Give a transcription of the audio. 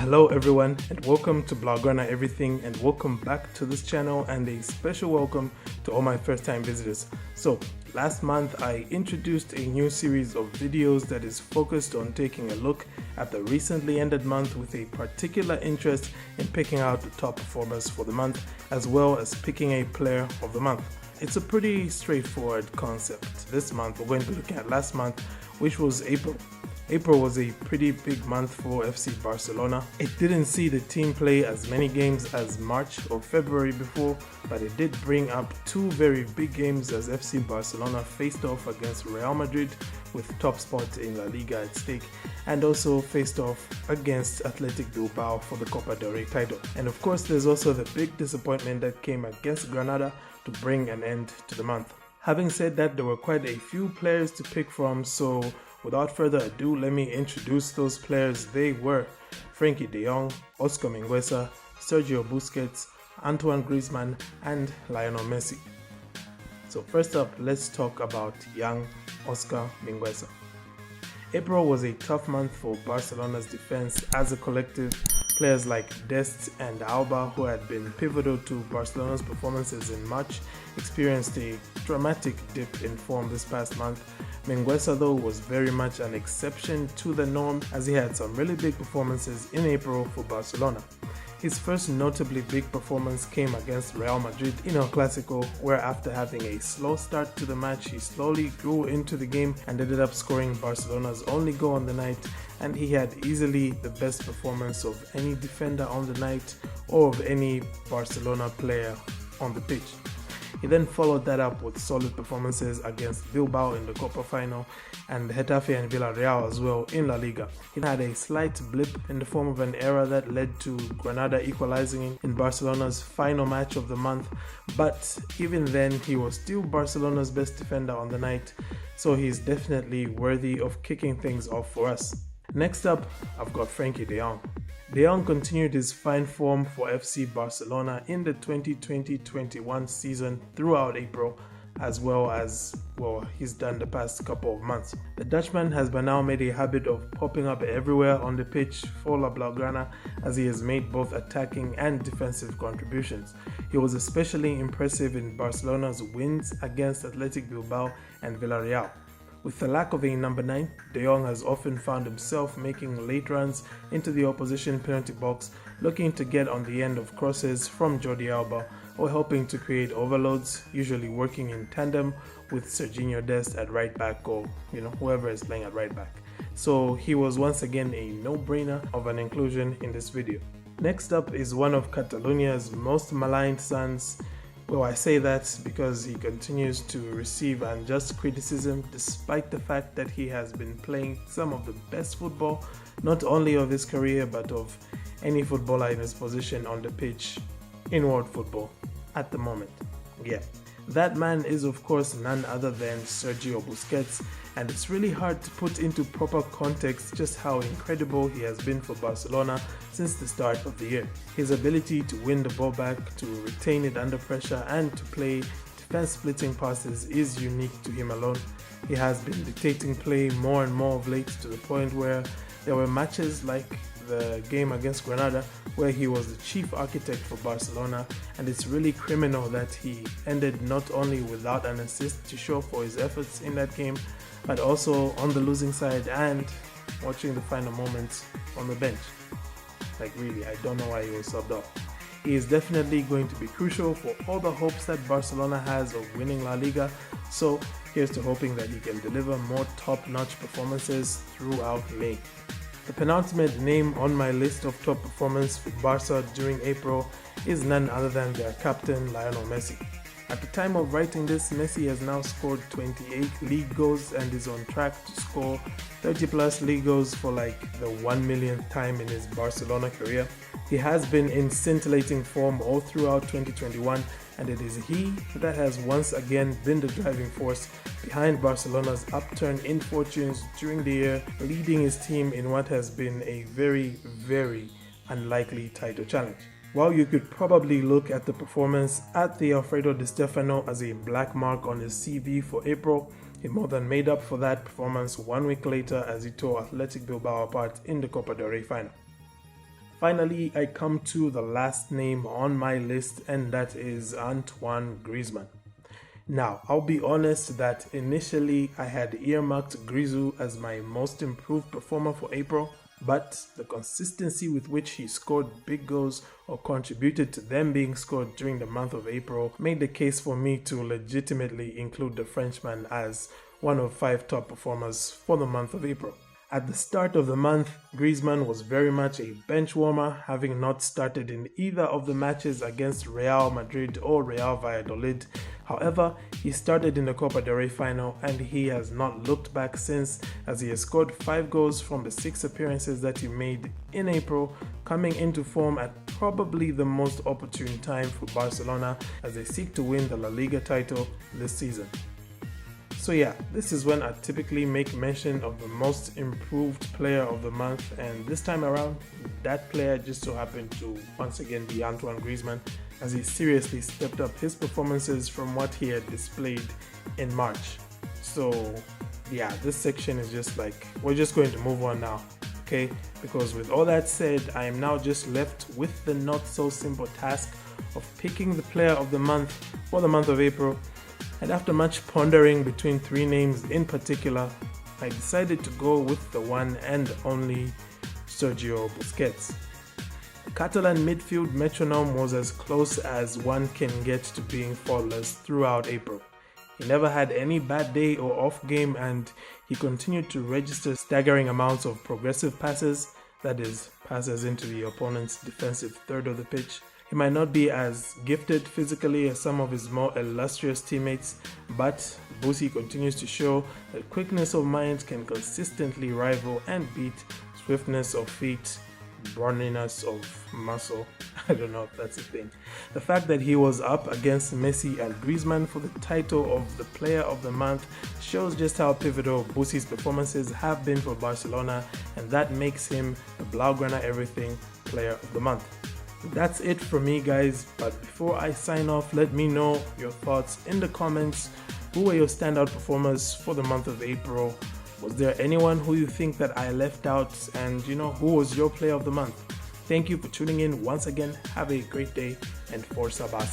Hello everyone and welcome to Blaugrana Everything, and welcome back to this channel, and a special welcome to all my first time visitors. So last month I introduced a new series of videos that is focused on taking a look at the recently ended month with a particular interest in picking out the top performers for the month, as well as picking a player of the month. It's a pretty straightforward concept. This month we're going to look at last month, which was April. April was a pretty big month for FC Barcelona. It didn't see the team play as many games as March or February before, but it did bring up two very big games as FC Barcelona faced off against Real Madrid with top spot in La Liga at stake, and also faced off against Athletic Bilbao for the Copa del Rey title. And of course there's also the big disappointment that came against Granada to bring an end to the month. Having said that, there were quite a few players to pick from, so without further ado, let me introduce those players. They were Frenkie de Jong, Oscar Mingueza, Sergio Busquets, Antoine Griezmann, and Lionel Messi. So first up, let's talk about young Oscar Mingueza. April was a tough month for Barcelona's defense as a collective. Players like Dest and Alba, who had been pivotal to Barcelona's performances in March, experienced a dramatic dip in form this past month. Mingueza, though, was very much an exception to the norm, as he had some really big performances in April for Barcelona. His first notably big performance came against Real Madrid in El Clasico, where after having a slow start to the match, he slowly grew into the game and ended up scoring Barcelona's only goal on the night, and he had easily the best performance of any defender on the night or of any Barcelona player on the pitch. He then followed that up with solid performances against Bilbao in the Copa final and Getafe and Villarreal as well in La Liga. He had a slight blip in the form of an error that led to Granada equalizing in Barcelona's final match of the month, but even then he was still Barcelona's best defender on the night, so he's definitely worthy of kicking things off for us. Next up, I've got Frenkie de Jong. De Jong continued his fine form for FC Barcelona in the 2020-21 season throughout April, as well as, he's done the past couple of months. The Dutchman has by now made a habit of popping up everywhere on the pitch for La Blaugrana, as he has made both attacking and defensive contributions. He was especially impressive in Barcelona's wins against Athletic Bilbao and Villarreal. With the lack of a number 9, De Jong has often found himself making late runs into the opposition penalty box, looking to get on the end of crosses from Jordi Alba, or helping to create overloads, usually working in tandem with Serginho Dest at right back, or whoever is playing at right back. So he was once again a no-brainer of an inclusion in this video. Next up is one of Catalonia's most maligned sons. Well, I say that because he continues to receive unjust criticism despite the fact that he has been playing some of the best football, not only of his career but of any footballer in his position on the pitch in world football at the moment. Yeah, that man is of course none other than Sergio Busquets, and it's really hard to put into proper context just how incredible he has been for Barcelona since the start of the year. His ability to win the ball back, to retain it under pressure, and to play defense-splitting passes is unique to him alone. He has been dictating play more and more of late, to the point where there were matches like the game against Granada where he was the chief architect for Barcelona, and it's really criminal that he ended not only without an assist to show for his efforts in that game, but also on the losing side and watching the final moments on the bench. Like really, I don't know why he was subbed off. He is definitely going to be crucial for all the hopes that Barcelona has of winning La Liga, so here's to hoping that he can deliver more top-notch performances throughout May. The penultimate name on my list of top performers for Barca during April is none other than their captain Lionel Messi. At the time of writing this, Messi has now scored 28 league goals and is on track to score 30 plus league goals for like the 1 millionth time in his Barcelona career. He has been in scintillating form all throughout 2021, and it is he that has once again been the driving force behind Barcelona's upturn in fortunes during the year, leading his team in what has been a very, very unlikely title challenge. While you could probably look at the performance at the Alfredo Di Stefano as a black mark on his CV for April, he more than made up for that performance 1 week later as he tore Athletic Bilbao apart in the Copa del Rey final. Finally, I come to the last name on my list, and that is Antoine Griezmann. Now, I'll be honest that initially I had earmarked Grisou as my most improved performer for April, but the consistency with which he scored big goals or contributed to them being scored during the month of April made the case for me to legitimately include the Frenchman as one of 5 top performers for the month of April. At the start of the month, Griezmann was very much a bench warmer, having not started in either of the matches against Real Madrid or Real Valladolid. However, he started in the Copa del Rey final and he has not looked back since, as he has scored 5 goals from the 6 appearances that he made in April, coming into form at probably the most opportune time for Barcelona as they seek to win the La Liga title this season. So yeah, this is when I typically make mention of the most improved player of the month, and this time around, that player just so happened to once again be Antoine Griezmann, as he seriously stepped up his performances from what he had displayed in March. So yeah, this section is just like, we're just going to move on now, okay? Because with all that said, I am now just left with the not so simple task of picking the player of the month for the month of April. And after much pondering between 3 names in particular, I decided to go with the one and only Sergio Busquets. The Catalan midfield metronome was as close as one can get to being faultless throughout April. He never had any bad day or off game, and he continued to register staggering amounts of progressive passes, that is, passes into the opponent's defensive third of the pitch. He might not be as gifted physically as some of his more illustrious teammates, but Busi continues to show that quickness of mind can consistently rival and beat swiftness of feet, brawniness of muscle. I don't know if that's a thing. The fact that he was up against Messi and Griezmann for the title of the Player of the Month shows just how pivotal Busi's performances have been for Barcelona, and that makes him the Blaugrana Everything Player of the Month. That's it for me, guys, but before I sign off, let me know your thoughts in the comments. Who were your standout performers for the month of April? Was there anyone who you think that I left out? And who was your player of the month? Thank you for tuning in once again. Have a great day, and Forza Barca.